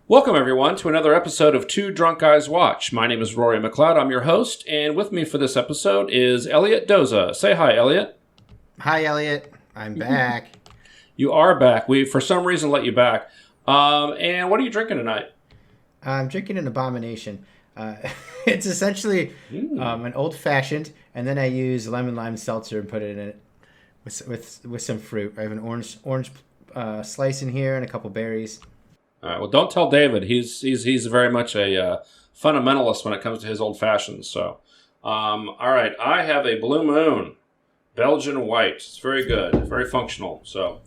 Welcome, everyone, to another episode of Two Drunk Guys Watch. My name is Rory MacLeod. I'm your host, and with me for this episode is Elliott Doza. Say hi, Elliott. Hi, Elliott. I'm back. You are back. We, for some reason, let you back. And what are you drinking tonight? I'm drinking an abomination. It's essentially an old-fashioned, and then I use lemon lime seltzer and put it in it with some fruit. I have an orange slice in here and a couple berries. All right. Well, don't tell David. He's very much a fundamentalist when it comes to his old fashions. So, all right. I have a Blue Moon, Belgian white. It's very good, very functional. So,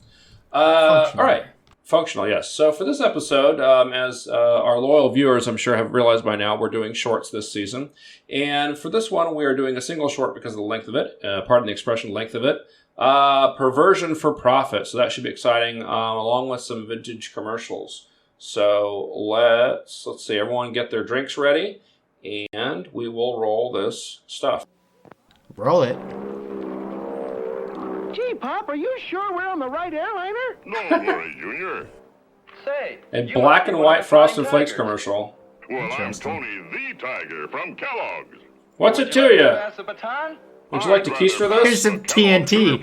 all right, functional. Yes. So for this episode, as our loyal viewers, I'm sure have realized by now, we're doing shorts this season, and for this one, we are doing a single short because of the length of it. Pardon the expression, length of it. Perversion for profit. So that should be exciting, along with some vintage commercials. So let's see, everyone get their drinks ready, and we will roll this stuff. Roll it. Gee, Pop, are you sure we're on the right airliner? No, Rory Jr. Say, A black and white Frosted Flakes commercial. Well, I'm Tony the Tiger from Kellogg's. What's it to you? Pass the baton? Would you like to keister Here's this? some TNT.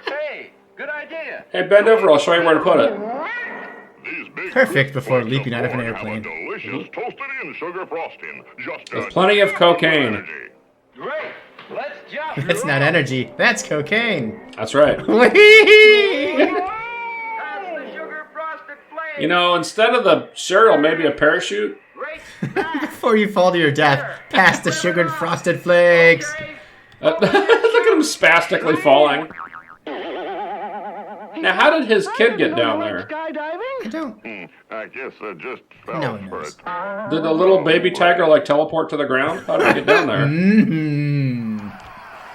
Hey, good idea. Hey, bend over, I'll show you where to put it. These big Perfect before flakes leaping out of an corn have a airplane. delicious toasted-in sugar frosting. Just With plenty of cocaine. energy. Great. Let's jump. That's not energy. That's cocaine. That's right. Whee! Pass the sugar frosted flakes. You know, instead of the cereal, maybe a parachute? Great. Before you fall to your death, pass the sugared frosted flakes. Look at him spastically falling. Now, how did his kid get down there? Skydiving? I don't. I guess I just fell No one for knows. it. Did the little baby tiger, like, teleport to the ground? How did he get down there?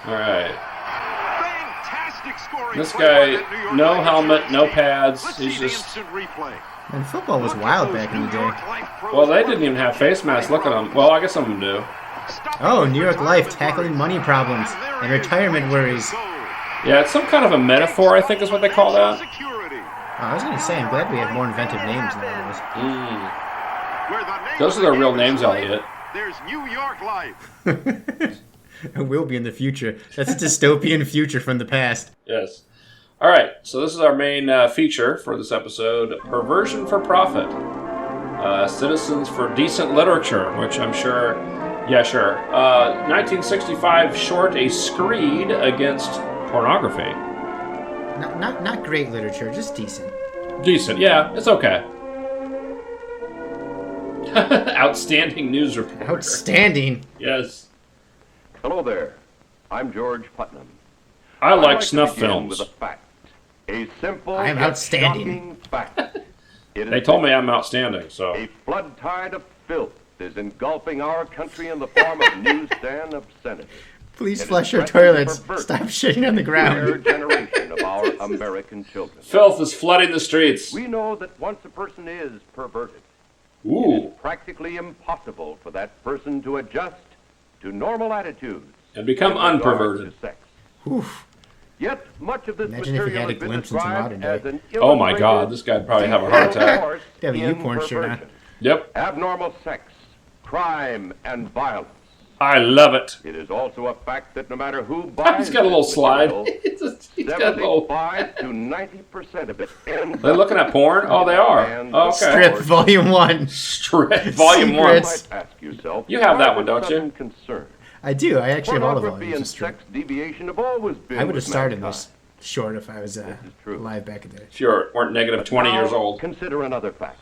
All right. Fantastic scoring. This play guy, by that New York no Life helmet, insurance no team. pads. Let's He's see the just... instant replay. And football was Look at wild those back in the New day. York Life pros Well, they didn't running even have the face masks. Look at them. Well, I guess some of them do. Oh, New York Life tackling money problems and retirement worries. Yeah, it's some kind of a metaphor, I think is what they call that. Oh, I was going to say, I'm glad we have more inventive names nowadays. Those are their real names, Elliott. There's New York Life. It will be in the future. That's a dystopian future from the past. Yes. All right, so this is our main feature for this episode, Perversion for Profit. Citizens for Decent Literature, which I'm sure... Yeah, sure. 1965 short, A Screed Against Pornography. Not great literature, just decent. Decent, yeah, it's okay. Outstanding news report. Outstanding. Yes. Hello there. I'm George Putnam. I I'd like to snuff begin films. With a fact. A simple I am yet outstanding. shocking fact. It They is told me I'm outstanding, so... a flood tide of filth is engulfing our country in the form of newsstand obscenity. Please It flush is your threatening toilets. perversion. Stop shitting on the Third ground. generation of our American children. Filth is flooding the streets. We know that once a person is perverted, Ooh. practically impossible for that person to adjust to normal attitudes And become in regard unperverted. to sex. Oof. Yet much of this Imagine if we material had a has been glimpse into described modern as day. an Oh my God, this guy'd probably have a heart attack. Yeah, but you porn shirt on. Yep. Abnormal sex, crime, and violence. I love it. It is also a fact that no matter who buys He's got a little this slide. material, He's got a little... 75 to 90% of it ends They're looking at porn? Oh, they are. Oh, okay. Strip Volume 1. Strip. Volume 1. You Secrets. might ask yourself, You have why that one, this don't you? sudden concern? I do. I actually have all the Pornography volumes and of Strip. sex deviation have always been I would have with started mankind. this short if I was is true. alive back in the day. If you weren't negative 20 Now, years old. Consider another fact.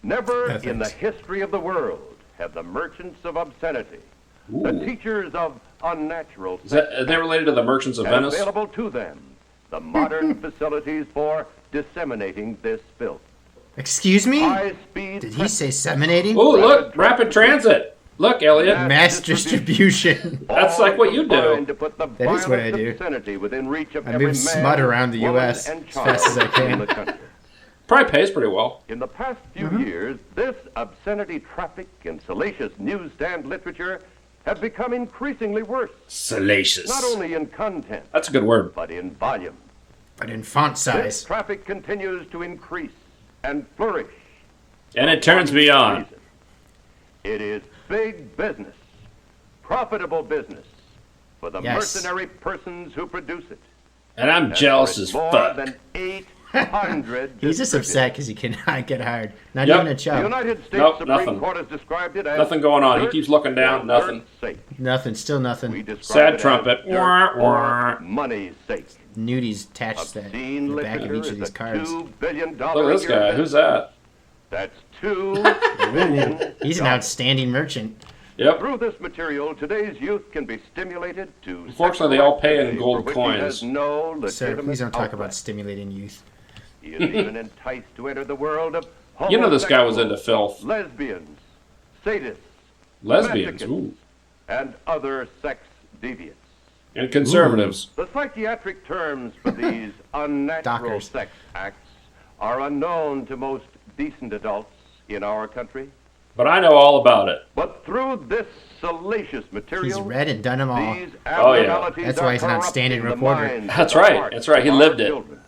Never No, in the thanks. history of the world have the merchants of obscenity, the Ooh. teachers of unnatural Is that, are they related to the Merchants of and Venice? available to them the modern facilities for disseminating this filth. Excuse me? High speed. Did he say seminating? Ooh, look, rapid transit. Look, Elliot. Mass distribution. That's like what you do. That is what I do. I move smut around the U.S. as fast as I can. Probably pays pretty well. In the past few years, this obscenity traffic and salacious newsstand literature have become increasingly worse. Salacious. Not only in content, That's a good word. but in volume. But in font This size. traffic continues to increase and flourish. And it turns me on. It is big business, profitable business for the Yes. mercenary persons who produce it. And I'm And jealous for as more fuck. than 800 He's just upset because he cannot get hired. Not Yep. even a The chub. United States Nope, Supreme nothing. Court has described it as Nothing going on. He dirt keeps looking down, for nothing. dirt's sake. Nothing. Still We nothing. describe Sad it as trumpet. dirt Wah, for wah. money's sake. Nudies attached that Obscene in the back of literature each of is these a cards. $2 billion Look at this guy. Who's that? That's $2 billion. He's an outstanding merchant. Yep. Through this material, today's youth can be stimulated to. Unfortunately, they all pay in sexual gold activity for which he has coins. No Sir, legitimate please don't talk outlet. about stimulating youth. He is even enticed to enter the world of You know this guy was homosexuals, into filth. lesbians, sadists, Lesbians. masochists, Ooh. and other sex deviants. And conservatives. The psychiatric terms for these unnatural Dockers. sex acts are unknown to most decent adults in our country. But I know all about it. But through this salacious material, He's read and done them all. these Oh, yeah. abnormalities That's are why he's an outstanding corrupting the reporter. minds That's and right. hearts That's right. He of lived our it. children.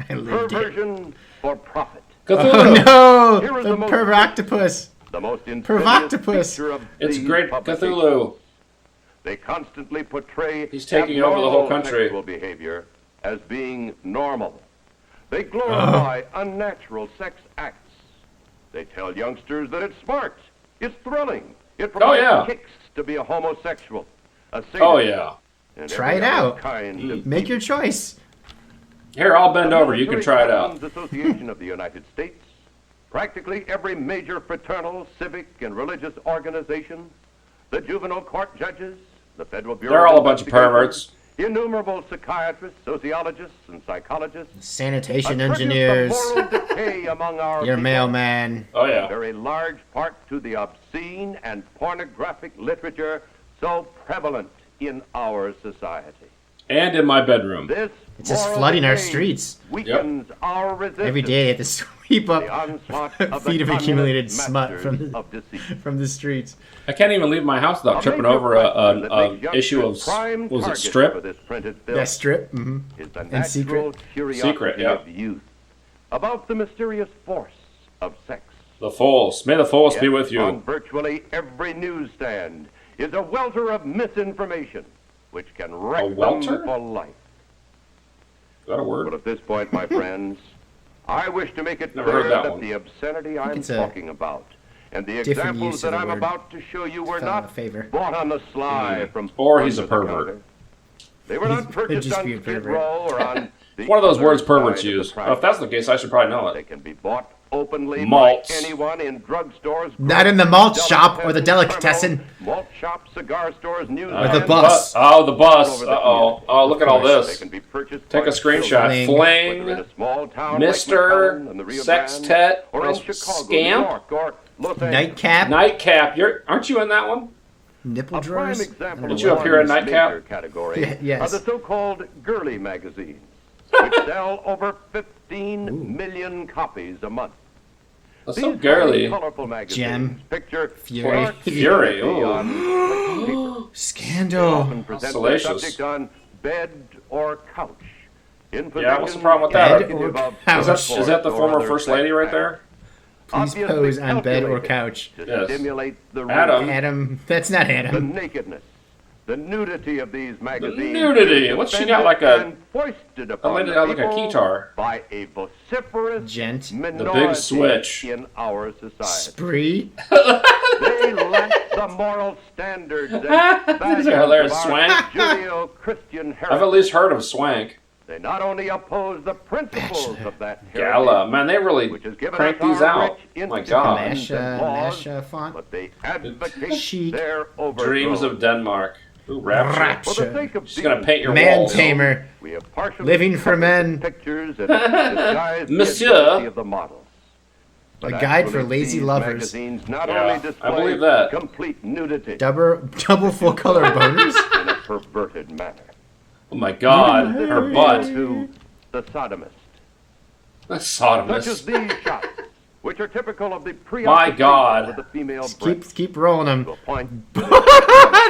I lived it. Perversion for profit. Cthulhu. Oh Here no! is The the most- Pervoctopus. The most insidious Pervoctopus. feature of It's these great publications. Cthulhu. They constantly portray He's taking over the whole abnormal country. sexual behavior as being normal. They glorify unnatural sex acts. They tell youngsters that it's smart, it's thrilling, it provides yeah. kicks to be a homosexual, a sadist, Oh, yeah. and Try every it other out. kind of Make your choice. Here, I'll bend The over. You can Military try it out. Captains Association of the United States, practically every major fraternal, civic, and religious organization, the juvenile court judges, the Federal Bureau They're all a bunch of Investigators, perverts. innumerable psychiatrists, sociologists, and psychologists, Sanitation attribute engineers. the moral decay among our Your people mailman. Oh, in yeah. very large part to the obscene and pornographic literature so prevalent in our society. And in my bedroom. This It's just moral flooding our decay streets. weakens our resistance. Every day they have to sweep The up onslaught of the feet of communist accumulated smut masters from the, of deceit. from the streets. I can't even leave my house without tripping major over question that a makes issue of, youngsters prime what was it, targets for Strip? this printed film That strip. Mm-hmm. is the And natural Secret. curiosity Secret, yeah. of youth about the mysterious force of sex. The Force. May the Force be Yet with on you. virtually every newsstand is a welter of misinformation which can wreck them welter? for life. Is that a But word? at this point, my friends, I wish to make it Never clear heard that that one. the obscenity I'm it's a talking about and the different examples use of that the I'm word. about to show you were Fell in not a favor. bought on the sly from Or he's a under the pervert. counter. They were not purchased just on be a Skid pervert. Row or on the One of those other words side perverts of the use. track. Well, if that's the case, I should probably know They it. can be bought openly Malts. by anyone in drugstores, Not in the malt shop or the delicatessen delicatessen. terminal, malt shop, cigar stores, news Or the vans, bus. Oh, the bus. All over the Uh-oh. community. Oh, look at all They this. can be purchased Take by a screenshot. Fling. children, whether in Fling. a small town like Mister McAllen and the Rio Sextet. Grande, or in Oh, Chicago, Scamp. New York, or Los Angeles. Nightcap. Nightcap. Aren't you in that one? Nipple A prime drawers. example Did of you appear in one Nightcap? major category Yeah, yes. are the so-called girly magazines, which sell over 15 million copies a month. That's so These girly. colorful magazines Gem. picture Fury. dark Fury, nudity oh. on paper. Scandal. Often present the salacious. subject on bed or couch. In Yeah, what's the positions problem with that? indicative Bed or of couch? Is that the or former other first sex lady right acts. there? Please Obviously pose on bed or calculated couch. to Yes. stimulate the Adam. Adam. That's not the Adam. nakedness, the nudity of these magazines. nudity. is What's she defended got, like a- and foisted A upon lady the got like a people keytar. by a vociferous Gent. minority switch. in our society. Spree. They lack the moral standards and These are values hilarious. of our Swank. Judeo-Christian I've heritage. at least heard of Swank. They not only oppose the principles Bachelor. of that Gala. heritage, Man, they really which has given crank us these our out. rich My institutions God. Mash, and laws, mash font. but they advocate Chic. their overthrow. Dreams of Denmark. Ooh, Rapture. For the sake of She's gonna these paint your Man walls. tamer. we have partially Living for covered men. the pictures and disguised the Monsieur. identity of the models. But A guide for actually, lazy these lovers. magazines not Yeah, only I display believe that. complete nudity Double full color boners? in a perverted manner. Oh my God, her butt. To the sodomist. That's Such as sodomist. these shots, which are typical of the My God. of the female breast Keep rolling to them. a point.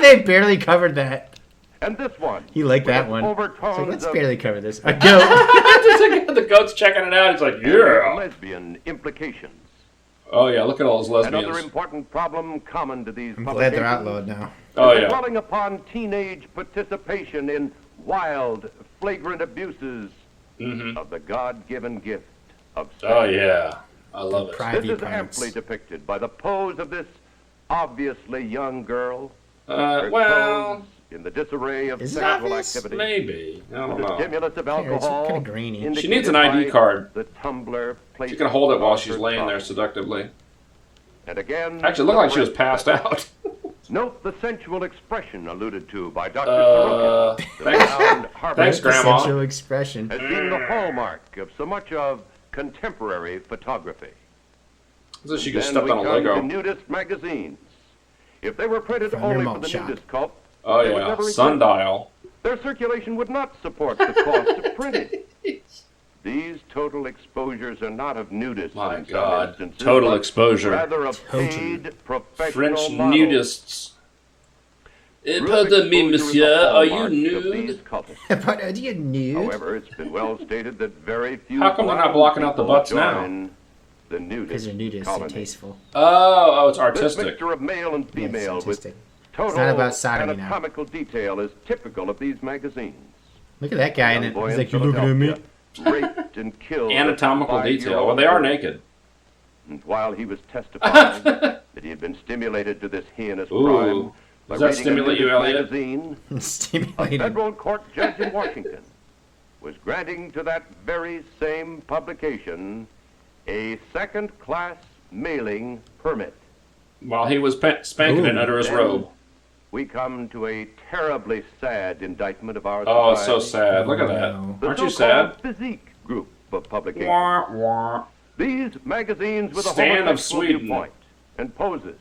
They barely covered that. And this one. He liked with that its one. overtones So let's of barely cover this. A goat. The goat's checking it out. He's like, yeah. lesbian implications. Oh yeah, look at all those Another lesbians. important problem common to these I'm glad they're publications outlawed now. Oh is yeah. dwelling upon teenage participation in wild, flagrant abuses of the God-given gift of sex. Oh yeah. I love it. This Private is parts. amply depicted by the pose of this obviously young girl. Her Well, clothes in the disarray of Is it sexual obvious? activity. maybe. I don't The know. stimulus of Yeah, it's alcohol. kinda grainy. She needs an indicated ID by card. The tumbler placed She can hold it while across she's her laying tongue. there seductively. And again, Actually, it looked like she was passed out. note the sensual expression alluded to by Dr. Uh, Sorokin. The thanks. renowned Harvard Thanks, Grandma. Sensual expression. has been the hallmark of so much of contemporary photography. So she could Then step we on a come Lego. to nudist magazines. If they were printed From your only for malt the shop. nudist cult, Oh they would yeah. never exist. Sundial. Their circulation would not support the cost of printing. These total exposures are not of nudists My in some God. instances, Total but exposure. rather of Total. paid professional French models. nudists. Group Pardon me, exposure is monsieur. the Are you hallmark of nude? these cultists. But are you nude? However, it's been well stated that very few. How come they're not blind blocking out the people butts now? join The Because nudist they're nudists and colony. tasteful. Oh, it's This artistic. mixture of male and Yeah, female it's with artistic. total not about sodomy now. anatomical detail is typical of these magazines. Look at that guy in Young it. boy He's in like, you looking at me? Philadelphia, raped and killed. Anatomical a detail. Well, they are 5-year-old naked. And while he was testifying that he had been stimulated to this heinous crime Ooh. by Does that reading stimulate a you, nudist Elliott? magazine, a Stimulated. federal court judge in Washington was granting to that very same publication a second-class mailing permit. While he was spanking it Ooh. under his Then robe. We come to a terribly sad indictment of our Oh, it's society. so sad. Look at that. No. The Aren't you so-called sad? physique group of publications. Wah, wah. These magazines with a Stan of homosexual Sweden. viewpoint and poses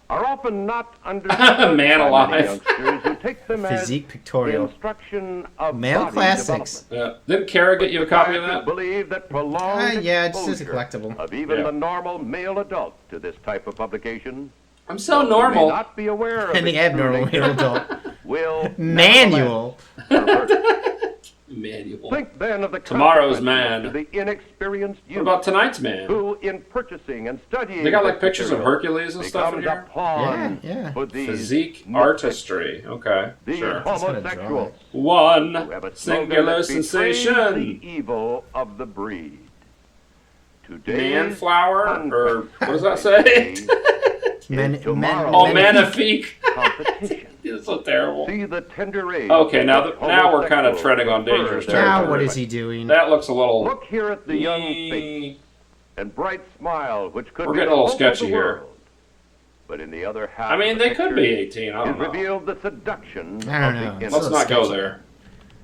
are often not understood Man by alive. many youngsters who take them Physique as pictorial. instruction of Male body classics. development. Yeah. Didn't Kara get you a copy of Scientists that? believe that prolonged Yeah, it's just a exposure collectible. of even Yeah. the normal male adult to this type of publication I'm so may normal. not be aware of And the its true abnormal nature, male adult. will Manual. nevertheless pervert. Manual. Think then of the Tomorrow's consequences man. to the inexperienced What youth about tonight's man? who, in purchasing and studying, They got like this pictures of material, Hercules and stuff in becomes here. a pawn Yeah, yeah. for these Physique nitpicks. artistry. Okay, These sure. Just wanna draw homosexuals it. who One have a slogan singular that betrays sensation. the evil of the breed. Today, Manflower? Or what does that say? Oh, magnifique. competition. It's so terrible. See the tender age. Okay, now of now we're kind of homosexuals treading on prefer dangerous their Now territory. what is he doing? That looks a little. Look here at the young face and bright smile, which could We're be getting a little the hope of sketchy the here. world. But in the other half, I mean, of the they could be picture 18. I is don't know. revealed the seduction I don't of know. the It's Let's innocent. not go sketchy. there.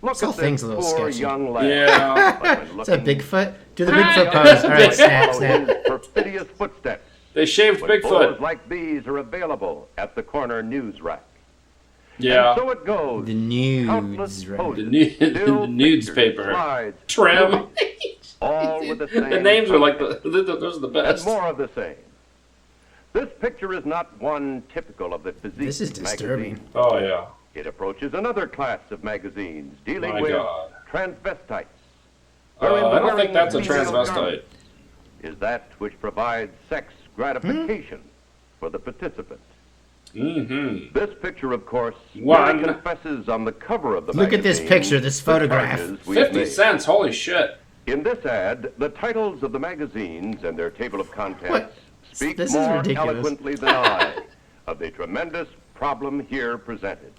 Look This whole at thing's this a little poor sketchy. young lad. Yeah. But when Is that looking Bigfoot? Do the Bigfoot pose. All right, snap, follow snap. his perfidious footsteps. They shaved When photos Bigfoot. like these are available at the corner news rack. Yeah. And so it goes. The Countless nudes, right? poses, The nu- still the nudes pictures, paper. slides, Trim. movies, all with the same The names are like those are the and best. more of the same. This picture is not one typical of the physique This is disturbing. magazine. Oh yeah. It approaches another class of magazines dealing My with God. transvestites. I don't think that's a Female transvestite. garment Is that which provides sex gratification for the participant. Mm-hmm. This picture, of course, One. merely confesses on the cover of the Look at this magazine picture, this the photograph. charges we have 50 made. cents. Holy shit. In this ad, the titles of the magazines and their table of contents What? speak This is more ridiculous. eloquently than I of the tremendous problem here presented.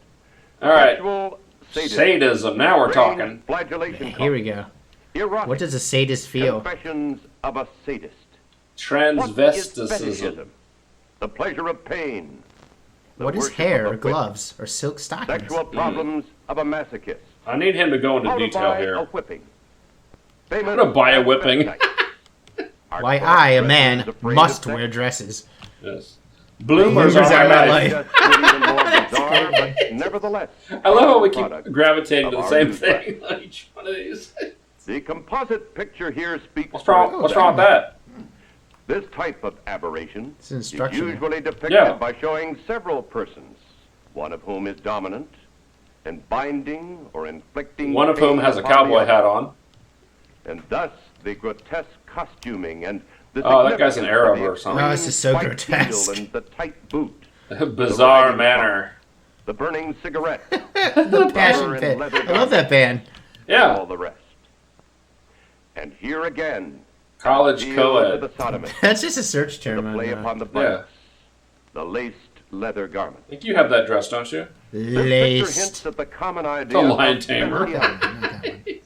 All right. Sexual Sadism. Now we're range talking. flagellation Here we go. erotic What does a sadist feel? confessions of a sadist. What is Transvesticism. fetishism? The pleasure of pain. The What is worship hair of or a whip. gloves or silk stockings? Sexual problems of a masochist. I need him to go into How to detail buy a here. whipping. Famous How to buy a whipping. transvestites Are Why cross-dressers I, a man, afraid must of sex? wear dresses. Yes. Bloomers Bloomers are are my my life. life. Just even more bizarre, but nevertheless. I love how we product keep gravitating to of the our same newsletter. thing on each one of these. The composite picture here speaks. What's wrong with that? This type of aberration It's is instructional. usually depicted Yeah. by showing several persons, one of whom is dominant, and binding or inflicting. One of whom pain has a upon the cowboy other. hat on. And thus the grotesque costuming and the Oh, that guy's an significance Arab of the or something. Oh, this is so white grotesque. heel and the tight boot, Bizarre manner. the burning cigarette, The Passion rubber Pit. and leather I love that band. all Yeah. the rest. And here again, College appeal co-ed. to the sodomist, That's just a search the term. play On, upon the Yeah. buttocks, the laced leather garment. I think you have that dress, don't you? This picture laced. hints at the common idea The lion of tamer. bestiality.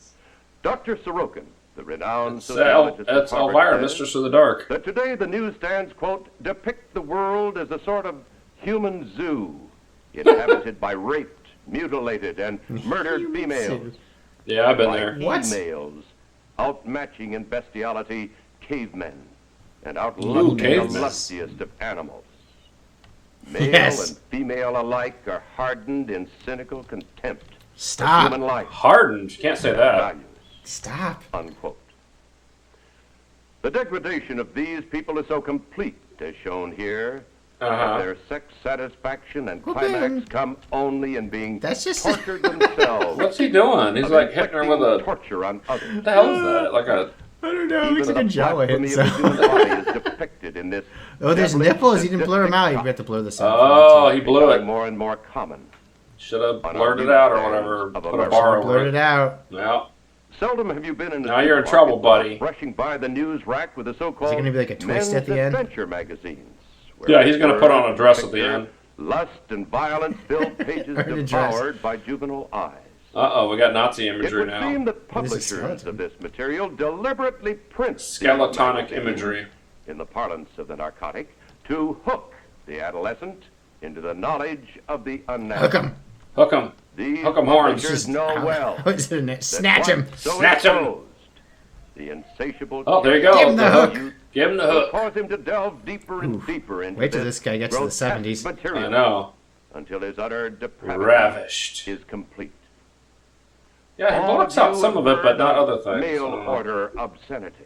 Dr. Sorokin, the renowned It's sociologist at Harvard, Elvira, says Mistress of the Dark. that today the newsstands, quote, depict the world as a sort of human zoo, inhabited by raped, mutilated, and murdered females. Yeah, I've been By there. What? females, outmatching in bestiality cavemen, and Ooh, outlusting the cavemen. lustiest of animals. Male Yes. and female alike are hardened in cynical contempt for Stop. human life Hardened. You can't say and that. values. Stop. Unquote. The degradation of these people is so complete, as shown here, that Uh-huh. their sex satisfaction and Well, climax then, come only in being that's just- tortured themselves. What's he doing? He's of like hitting her with inflicting a... torture on others. What the hell is that? Like a... I don't know. It Even looks like a the Jawa hit blasphemy of the himself. human body is depicted in this. Oh, there's devilish, nipples. You didn't blur them out. You sadistic have to blur this out. Oh, he blew becoming it. more and more common. Should have On blurted our it out or newsstands whatever. of Put a America. bar over Blurred it. it out. Yeah. Seldom have you been in a Now you're in supermarket trouble, without buddy. brushing by the news rack with the so-called gonna be like a twist men's at the end? adventure magazines. where Yeah, he's gonna put on a dress at the picture end. Lust and violence filled pages Or the dress. devoured by juvenile eyes. Uh-oh, we got Nazi It imagery would now. seem that It is a publishers skeleton. of this material deliberately print these Skeletonic magazines, imagery. in the parlance of the narcotic, to hook the adolescent into the knowledge of the unnatural. Hook him. Hook him. These Hook 'em horns. publishers know well How is it a that snatch him. once so Snatch 'em. exposed, the insatiable Oh, there you go. Give him the hook. youth Give him the will hook. cause him to delve deeper and deeper into Wait till this guy gets to the grotesque 70s. material I know. until his utter depravity Ravished. is complete. Yeah, he All blocks of out you some of have it, but not heard other of things. Mail I don't know. order obscenity.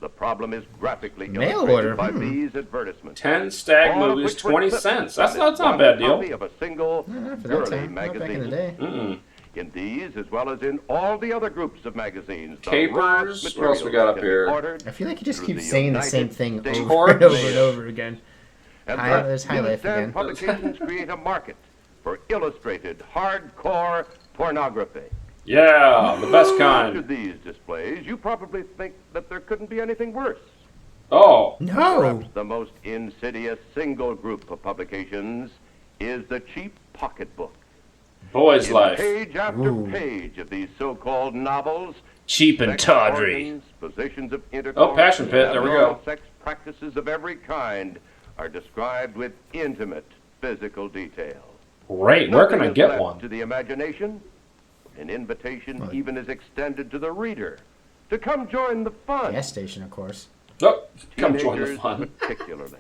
The problem is graphically Mail illustrated order, by hmm. these advertisements. 10 stag All of movies, which were 20 clipped cents. from That's this not a one bad copy deal. of a single Not for that girly time. Not back in the magazine. day. Mm-mm. In these, as well as in all the other groups of magazines, the Capers. raw What else we materials got up can be here? ordered I feel like you just through keep the saying the United same thing States over and over and Mail. over again. And Hi- thus, there's High Life newsstand again. publications create a market for illustrated, hardcore pornography. Yeah, the best After kind. these displays, you probably think that there couldn't be anything worse. Oh, No. Perhaps the most insidious single group of publications is the cheap pocketbook. boy's In life. page after Ooh. page of these so-called novels, Cheap and sex tawdry. organs, positions of intercourse, Oh, Passion Pit, and there we abnormal go. sex practices of every kind are described with intimate physical detail. Great. Where can Nothing I is get left one? to the imagination. An invitation Well, even is extended to the reader to come join the fun. Gas station, of course. Oh, come join the Teenagers fun. particularly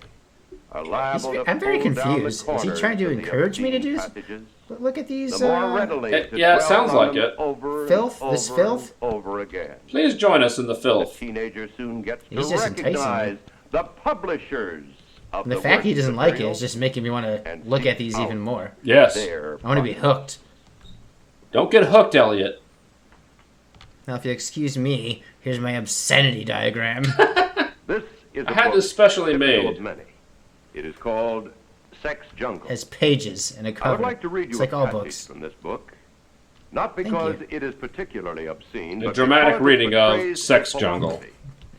are liable to I'm very pull down the confused. Is he corners trying to of the encourage me to obscene do this? passages, Look at these. the more readily It- to yeah, it dwell sounds on like them it. Over Filth? and This over filth? and over again. Please join us in the The filth. teenager soon gets to He's just enticing recognize me. the publishers of And the the fact he worst doesn't like it material is just making me want to and look seek at these out even more. Yes. their I want to be product. hooked. Don't get hooked, Elliott. Now, if you excuse me, here's my obscenity diagram. This is a I had book this specially typical made. of many. It is called Sex Jungle. Has pages and a I cover. would like to read It's you like a all passage books. from this book, not Thank because you. it is particularly obscene, A but dramatic because it reading of portrays Sex a Jungle. philosophy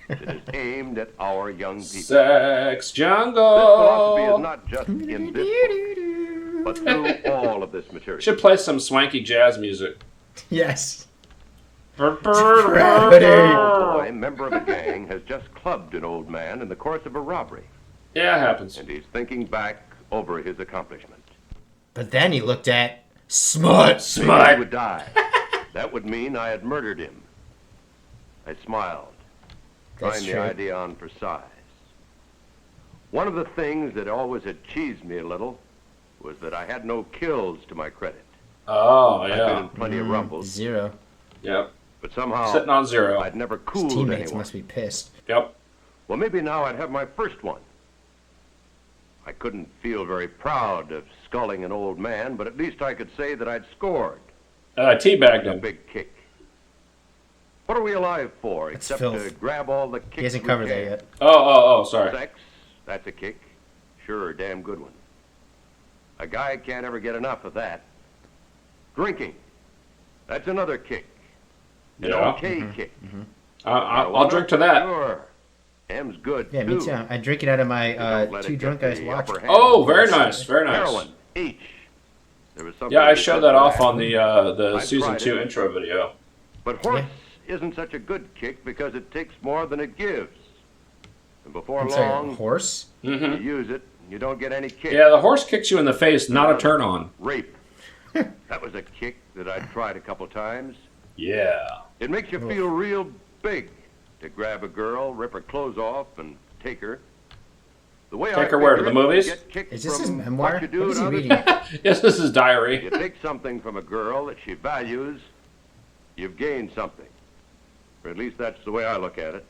that is aimed at our young people. Sex This philosophy is jungle. not just in this book, but through all of this material. Should play some swanky jazz music. Yes. A Depravity. boy, member of a gang, has just clubbed an old man in the course of a robbery, Yeah, it happens. and he's thinking back over his accomplishment. But then he looked at smut. Maybe he would die. That would mean I had murdered him. I smiled, That's trying the true. idea on for size. One of the things that always had cheesed me a little was that I had no kills to my credit. Oh, I'd been yeah. in plenty of rumbles, 0. Yep. but somehow Sitting on 0. I'd never His cooled teammates anyone. must be pissed. Yep. Well, maybe now I'd have my first one. I couldn't feel very proud of sculling an old man, but at least I could say that I'd scored Teabagged a him. big kick. What are we alive for That's except filth. to grab all the kicks He hasn't we covered that can? yet. Oh, sorry. Sex, that's a kick. Sure, a damn good one. A guy can't ever get enough of that. Drinking, that's another kick. An Yeah. okay kick. I'll drink to that. Sure. M's good, Yeah, too. me too. I drink it out of my Don't let it two get drunk guys the watch. upper hand. Oh, very nice. Very nice. Heroin, H. There was something Yeah, I to showed say that to off on the I season tried 2 it. intro video. But horse isn't such a good kick because it takes more than it gives. And before I'm sorry, a long, horse? you use it, and you don't get any kick. Yeah, the horse kicks you in the face, not a turn on. Rape. That was a kick that I'd tried a couple times. Yeah. It makes you feel real big to grab a girl, rip her clothes off, and take her. The way Take her where, to the movies? Get kicked Is this his from memoir? What you do What is to he other reading? Yes, this is diary. You take something from a girl that she values, you've gained something. Or at least that's the way I look at it.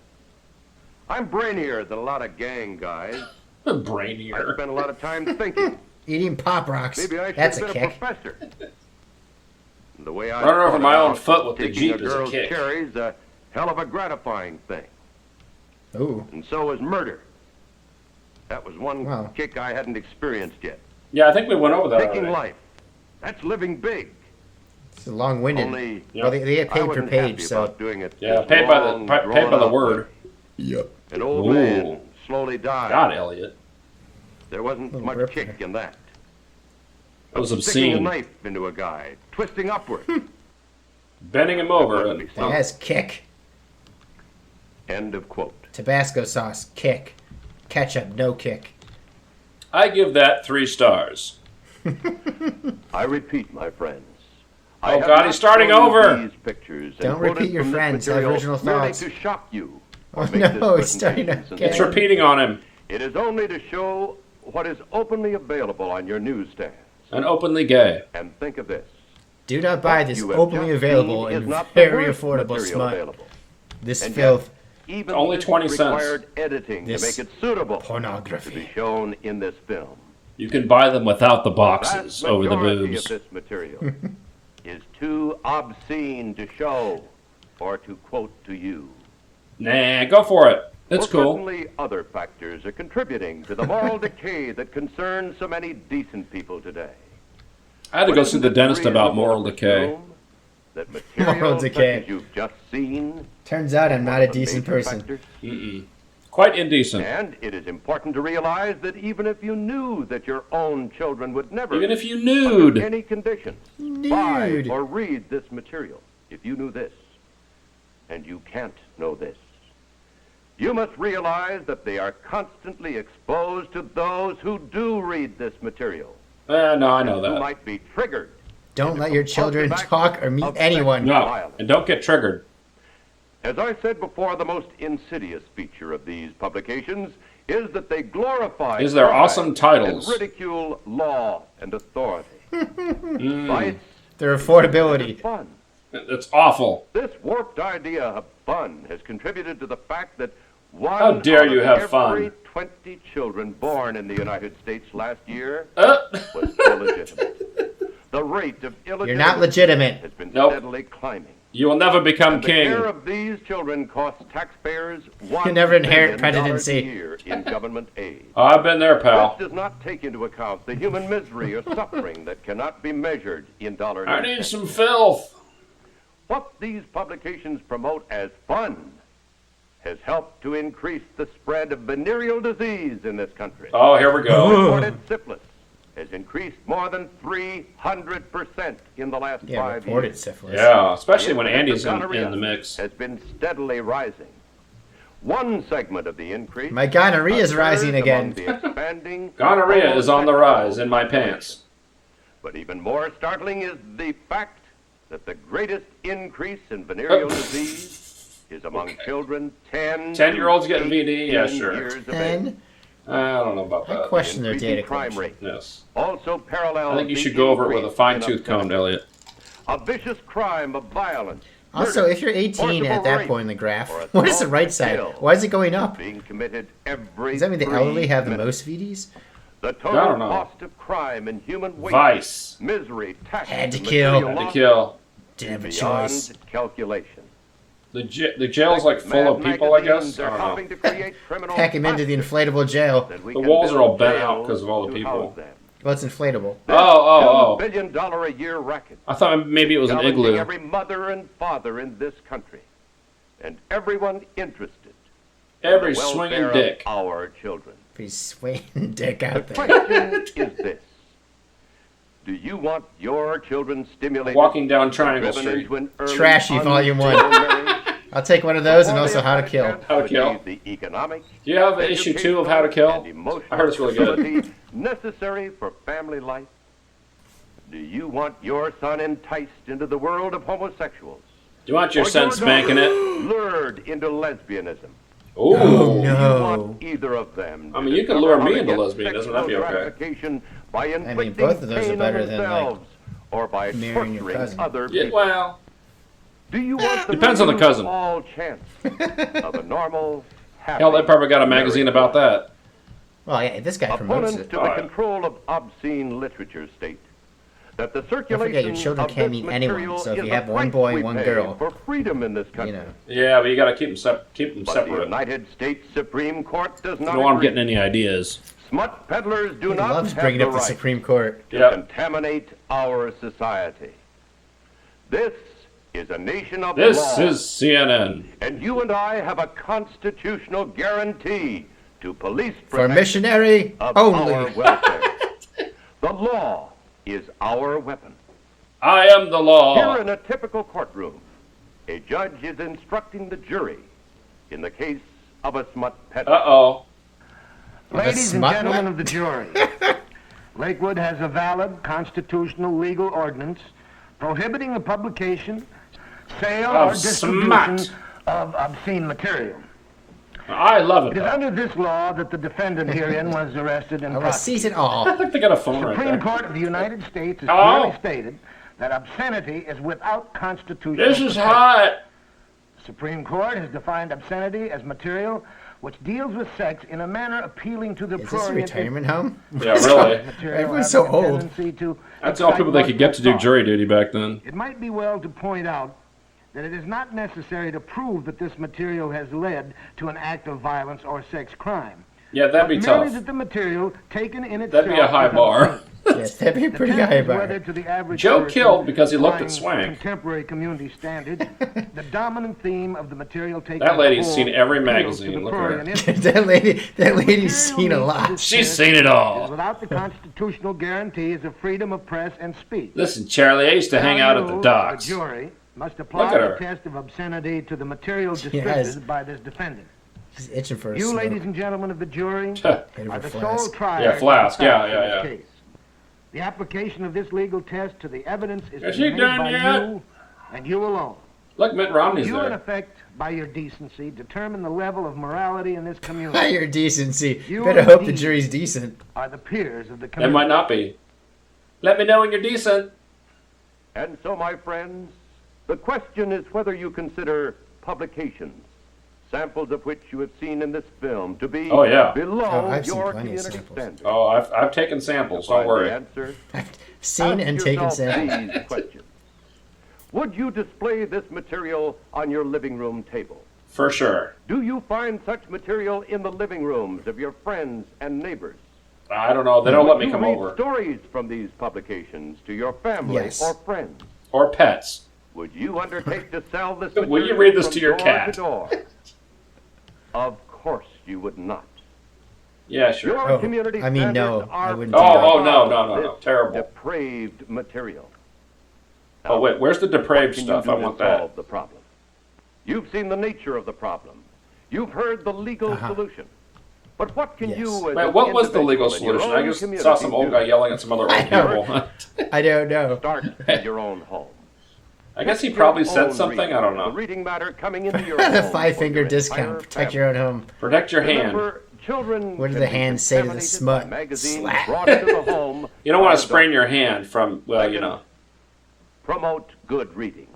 I'm brainier than a lot of gang guys. I Brainier. spend a lot of time thinking. Eating Pop Rocks. Maybe I should That's have a been a kick. professor. The way I Running over thought my own about foot with the taking Jeep a is a girl's kick. cherries a hell of a gratifying thing. Ooh. And so is murder. That was one Wow. kick I hadn't experienced yet. Yeah, I think we went over that Taking already. life. That's living big. It's long-winded. Only Well, they get I paid per wasn't page, happy so... about doing it. Yeah, this paid by long, the drawn-out word. way. An old Ooh. man slowly died. God, Elliot. There wasn't Little much grip kick there. in that. That was Sticking a obscene. knife into a guy, twisting upward. Bending him over. Must be That something. has kick. End of quote. Tabasco sauce, kick. Ketchup, no kick. I give that 3 stars. I repeat, my friends. Oh, I have God, not he's starting shown you over. These pictures and Don't quoted repeat your from this friends, have material original merely thoughts. to shock you. or Oh, make no, this he's starting presentation again. It's sensational. repeating on him. It is only to show what is openly available on your newsstands. And openly gay. And think of this. Do not buy this You have openly just available seen is and not the very worst affordable material smut. available. This And filth. Even Only this 20 cents. required editing This to make it suitable to pornography. be shown in this film. You can buy them without the boxes Vast over the majority boobs. of this material is too obscene to show or to quote to you. Nah, go for it. It's Well, cool. certainly other factors are contributing to the moral decay that concerns so many decent people today. I had to But go isn't see the it dentist about reasonable moral to decay. assume That material Moral such decay. as you've just seen Turns out I'm not one a of the decent major person. factors. Quite indecent. And it is important to realize that even if you knew that your own children would never, Even if you under nude. any conditions, buy Nude. or read this material, if you knew this, and you can't know this, you must realize that they are constantly exposed to those who do read this material, No, I know who that. might be triggered. Don't into let your children compulsive talk acts or meet of anyone. sexual No, violence. and don't get triggered. As I said before, the most insidious feature of these publications is that they glorify Is their crime awesome titles. and ridicule law and authority. Vice Their and affordability. fun. It's awful. This warped idea of fun has contributed to the fact that one How dare out of you have every fun. 20 children born in the United States last year Uh, was illegitimate. The rate of You're illegitimacy not legitimate. has been Nope. steadily climbing. you will never become And the care king. of these children costs taxpayers $1 You never inherit billion presidency. a year in government aid. Oh, I've been there, This pal. does not take into account the human misery or suffering that cannot be measured in dollars. I and need cents. some filth. What these publications promote as fun has helped to increase the spread of venereal disease in this country. Oh, here we go. Reported syphilis has increased more than 300% in the last Yeah, 5 reported years. syphilis. Yeah, especially when Incidence Andy's of in gonorrhea the mix. has been steadily rising. One segment of the increase. My gonorrhea is occurs rising among again. the expanding Gonorrhea is on the rise in my pants. But even more startling is the fact that the greatest increase in venereal disease is among children 10 10-year-olds to getting VD? Yeah, 18 sure. years of age. 10? I don't know about I that. question their Increasing data crime collection. rate Yes. also parallels I think you the should go over it with a increase fine-tooth in comb, obscenity. Elliot. A vicious crime of violence. Also, murder, if you're 18 forcible at that rape, point in the graph, or what is the assault right and side? kill Why is it going up? being committed every Does that mean the 3 elderly have the minutes. most VDs? The I total don't know. cost of crime and human waste, Vice. misery, tax, Had to and kill. material Had to loss kill. Didn't have a beyond choice. calculation. The jail's like full of people, I guess. I don't know. Pack him into the inflatable jail. The walls are all bent out because of all the people. Well, it's inflatable. Oh. $2 billion a year racket. I thought maybe it was an Challenging igloo. every mother and father in this country, and everyone interested. Every in the swinging welfare dick. of our children. He's swaying dick The out there. question is this: do you want your children stimulated, Walking down Triangle driven Street. into an early Trashy Volume 1. unstable marriage, I'll take one of those and before also they How to have Kill. a chance How to Kill. achieve the economic, Do you have issue 2 of How to Kill? and emotional I heard it's really good. stability necessary for family life? Do you want your son enticed into the world of homosexuals? Do you want your Or son daughter spanking it? lured into lesbianism? Ooh. Oh, You no. want either of them. I to mean, you could discover lure how me to into get lesbianism, that'd be sexual okay. gratification by inflicting both of those are pain better on than, like, themselves or by marrying your torturing cousin. other Yeah, people. well, Do you want them Depends to on the lose cousin. all chance of a normal, happy hell, they probably got a magazine marriage? about that. Well, yeah, this guy promotes Opponents it. to the Oh, yeah. control of obscene literature state that the forget, circulation your children of can't this meet anyone, material so if is you a have one price boy, we one pay girl, for freedom in this country. you know. Yeah, but you got to keep them But the separate. United States Supreme Court does I not don't want them agree. getting any ideas. Smut peddlers do He not loves have bringing the up the right Supreme Court. to Yep. contaminate our society. This is a nation of This law, is CNN. and you and I have a constitutional guarantee to police For protection missionary of our only. welfare. The law is our weapon. I am the law. Here in a typical courtroom, a judge is instructing the jury in the case of a smut peddler. Uh-oh. Ladies and smut gentlemen nut? of the jury, Lakewood has a valid constitutional legal ordinance prohibiting the publication, sale, Of or distribution smut. of obscene material. I love it, It is though. under this law that the defendant herein was arrested and I will prosecuted. seize it all. I think they got a phone The right Supreme there. Court of the United States has Oh. clearly stated that obscenity is without constitutional This is protection. hot. The Supreme Court has defined obscenity as material which deals with sex in a manner appealing to the Is this a prurient retirement home? Yeah, really. material Everyone's having so a old. tendency to That's all people excite they could get to do lustful jury duty back then. It might be well to point out that it is not necessary to prove that this material has led to an act of violence or sex crime. Yeah, that'd be but merely tough. that the material taken in itself That'd be a high is bar. obscene. Yes, that'd be a The pretty test high is whether bar. to the average Joe person killed because he looked at applying Swank. Contemporary community standards, the dominant theme of the material taken That as a lady's whole seen every appeals to magazine. the Look at her. prurient that lady's seen a lot. She's seen it all. Without the constitutional guarantees of freedom of press and speech. Listen, Charlie, I used to hang out at the docks. The jury must Look apply at the her. test of obscenity to the material has. distributed by this defendant. She's itching for a You, smoke. ladies and gentlemen of the jury, Hit her are with the a sole flask. triers Yeah, flask. of the Yeah, facts yeah, in this yeah. case. The application of this legal test to the evidence is Is to be she made done by yet? you and you alone. Look, Mitt Romney's You, in there. effect, by your decency, determine the level of morality in this community. Higher decency. You Better hope the indeed jury's decent. are the peers of the They community. might not be. Let me know when you're decent. And so, my friends, the question is whether you consider publications, samples of which you have seen in this film, to be Oh, yeah. below Oh, I've seen your plenty of community samples. standards. Oh, I've taken samples. To find Don't worry. The answer, Seen ask and taken yourself samples. these questions. Would you display this material on your living room table? For sure. Do you find such material in the living rooms of your friends and neighbors? I don't know. They don't let Would me you come read over. stories from these publications to your family Yes. or friends? Or pets. Would you undertake to sell this Will material you read this from to your door cat? to door? Of course you would not. Yeah, sure. Your Oh, community I mean, no, standards I are wouldn't do that. far Oh, no, above no, no, no. this Terrible. Depraved material. Oh, wait. Where's the depraved Can stuff? you I do to want that. solve the problem? You've seen the nature of the problem. You've heard the legal solution. But what can Yes. you as Wait, an what was the individual legal in your solution? I own just community saw some old do? guy yelling at some other I old know. people. I don't know. Start at your own home. I guess he probably said something. I don't The know. reading matter coming into your The home 5-finger for your discount. entire Protect family. your own home. Protect your hand. Remember, children What did can the be hand say to the contaminated smut? by magazines Slap. brought into the home. You don't want by to sprain adults. your hand from, well, you know. Promote good reading.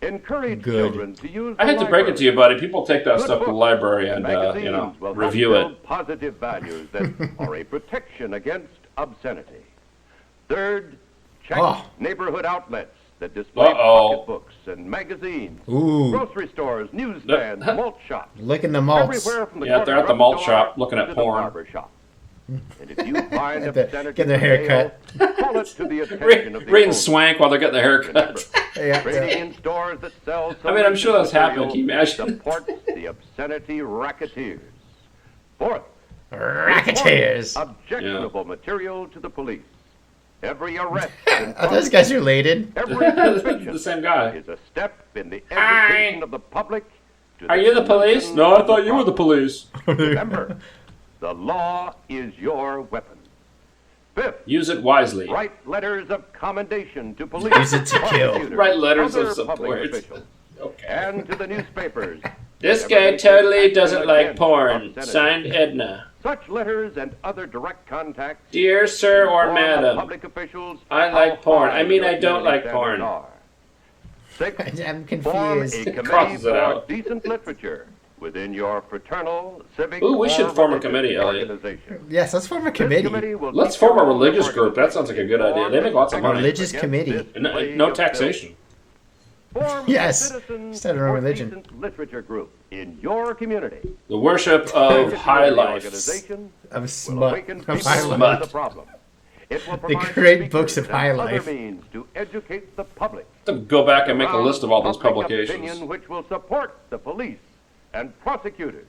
Encourage Good. children to use I the hate to break it to you, buddy. People take that Good stuff to the books library and, magazines you know, will help review build it. positive values that are a protection against obscenity. Third, check Oh. neighborhood outlets that display Uh-oh. pocketbooks and magazines. Ooh. Grocery stores, newsstands, malt shops. Licking the malts. Everywhere from the Yeah, they're at the corner malt drugstore shop looking at to the porn. barber shop. And if you find Get the- obscenity get their for hair sale, call it to the attention of the Reading owner. swank while they're getting their Remember, haircut. Yeah. trading in stores that sell I mean, I'm sure that's happening. Can you imagine? supports the obscenity racketeers. Fourth, Racketeers. objectionable material to the police. Every arrest and Are those guys related? every the conviction same guy. is a step in the Hi. education of the public. To Are you the police? solution No, I of thought you were the problem. police. Remember, the law is your weapon. Fifth, Use it wisely. write letters of commendation to police. Use it to kill. prosecutors, Write letters of other public support. officials, Okay. and to the newspapers. This Every guy nation totally acting doesn't like against porn. obscenity. Signed, Edna. Such letters and other direct contacts. Dear sir or inform madam, public officials I how like porn. high I mean, your I don't like standards porn. are. Sixth, I'm form a confused. committee Crosses it for out. decent literature within your fraternal, civic, Ooh, we or should form a religious committee, Elliot. organization. Yes, let's form a This committee. committee will Let's keep form a your own religious group. That sounds like a good idea. They make lots of A money. religious against committee. this No, plague no of taxation. Form Yes. a citizen Start our own or religion. decent literature group in your community. The worship of high The life. organization Of will smut. awaken Of people high to life. the problem. It will They provide create speakers books of and high other life. means to educate the public. Go back and make a around list of all those public publications. opinion which will support the police and prosecutors.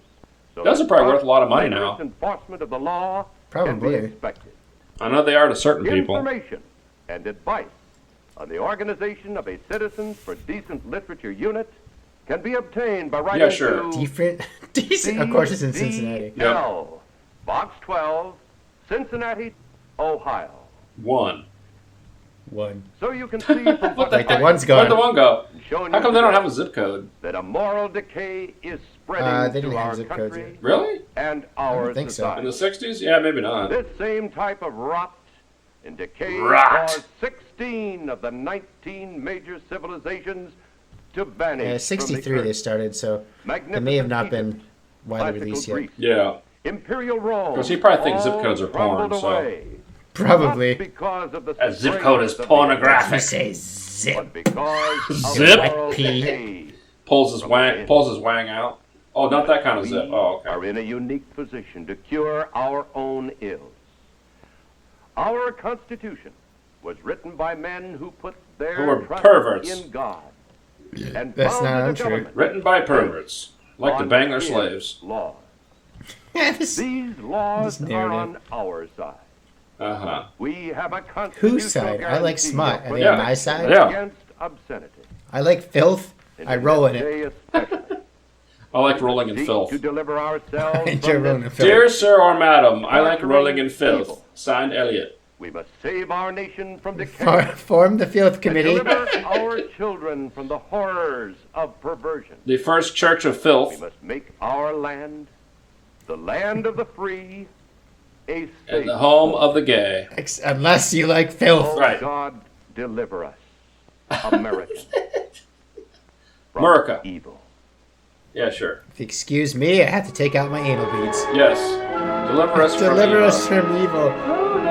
So Those that are probably worth a lot of money rigorous now. Enforcement of the law Probably. can be expected. I know they are to certain people. Information and advice on the organization of a Citizens for Decent Literature unit can be obtained by writing Yeah, sure. to Different. Decent. Of course, it's in Cincinnati. CDL, Box 12, Cincinnati, Ohio. One. One. So you can see from what Like the one's Where'd the gone. one go? showing How you come they don't today have a zip code? that a moral decay is spreading They didn't to have our zip codes country yet. Really? and our think so. In society. the 60s? Yeah, maybe not. This same type of rot and decay Rot. caused 16 of the 19 major civilizations to vanish. 63 from they the started, so they may have not been widely released yet. Yeah. Imperial Rome. 'Cause he probably thinks zip all codes are porn, crumbled so- away. Probably. Not because of the A zip code is strength of the pornographic. You say zip. but because of Zip? moral Pee. decay, Pulls his wang out. Oh, not that kind of we zip. Oh, are okay. in a unique position to cure our own ills. Our Constitution was written by men who put their Who were trust perverts. in God. And That's founded not a untrue. government Written by perverts. Like to on bang their his slaves. Laws. This- These laws This are narrative. on our side. Uh-huh. We have a constitutional Whose side? I like guarantee smut. of Are they Yeah. on my side? Yeah. against obscenity. I like filth. And I roll in this it. day especially, I like rolling in seek filth. to deliver ourselves I enjoy from rolling this in filth. Dear sir or madam, I like rolling in filth. Evil. Signed, Elliott. We must save our nation from decay. Form the filth And committee. deliver our children from the horrors of perversion. The first church of We filth. must make our land, the land of the free, a And state. the home of the gay. Unless you like filth. Oh, Right. God, deliver us, America, from America. evil. Yeah, sure. If you excuse me, I have to take out my anal beads. Yes. Deliver us from Deliver evil. us from evil.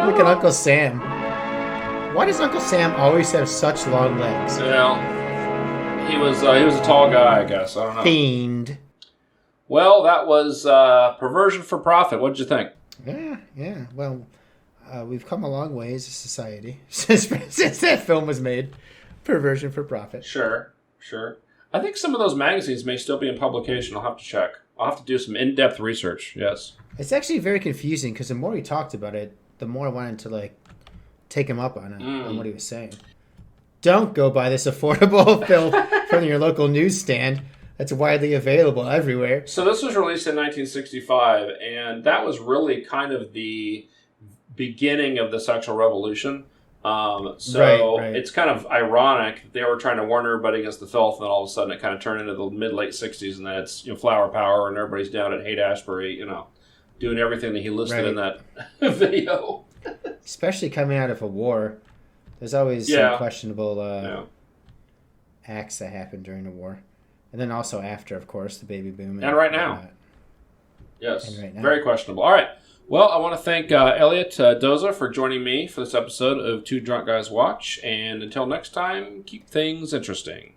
Look at Uncle Sam. Why does Uncle Sam always have such long legs? Well, he was a tall guy, I guess. I don't know. Fiend. Well, that was Perversion for Profit. What did you think? Yeah. Well, we've come a long way as a society since that film was made. Perversion for profit. Sure. I think some of those magazines may still be in publication. I'll have to check. I'll have to do some in-depth research. Yes. It's actually very confusing because the more he talked about it, the more I wanted to take him up on it, on what he was saying. Don't go buy this affordable film from your local newsstand that's widely available everywhere. So this was released in 1965, and that was really kind of the beginning of the sexual revolution. Right. It's kind of ironic that they were trying to warn everybody against the filth, and then all of a sudden it kind of turned into the mid-late 60s, and then it's flower power, and everybody's down at Haight-Ashbury, doing everything that he listed in that video. Especially coming out of a war. There's always some questionable acts that happen during the war. And then also after, of course, the baby boom. And right now. Yes. And right now. Very questionable. All right. Well, I want to thank Elliott Doza for joining me for this episode of Two Drunk Guys Watch. And until next time, keep things interesting.